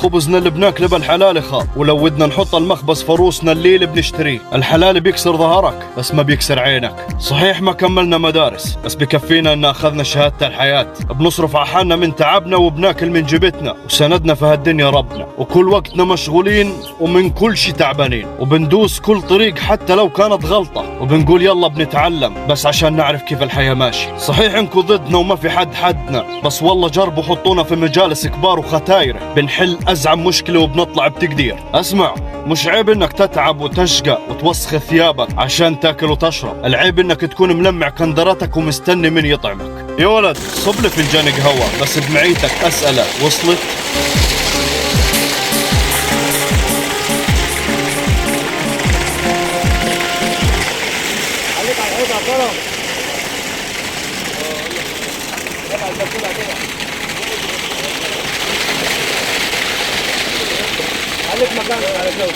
وخبزنا اللي بناكله بالحلال خاب، ولو ودنا نحط المخبز فروسنا الليل بنشتريه. الحلال بيكسر ظهرك بس ما بيكسر عينك. صحيح ما كملنا مدارس بس بكفينا ان اخذنا شهادة الحياة، بنصرف على حالنا من تعبنا وبناكل من جبتنا، وسندنا في هالدنيا ربنا، وكل وقتنا مشغولين ومن كل شي تعبانين، وبندوس كل طريق حتى لو كانت غلطة، وبنقول يلا بنتعلم بس عشان نعرف كيف الحياة ماشي. صحيح انكو ضدنا وما في حد حدنا، بس والله جربوا حطونا في مجالس كبار وختايره بنحل ازعم مشكلة وبنطلع بتقدير. اسمع، مش عيب انك تتعب وتشقى وتوسخ ثيابك عشان تاكل وتشرب، العيب انك تكون ملمع كندرتك ومستني من يطعمك. يا ولد صب لي فنجان قهوة بس بمعيتك اسألة وصلت؟ عليك على الحوض يا كرم. عليك مكانك على الجو.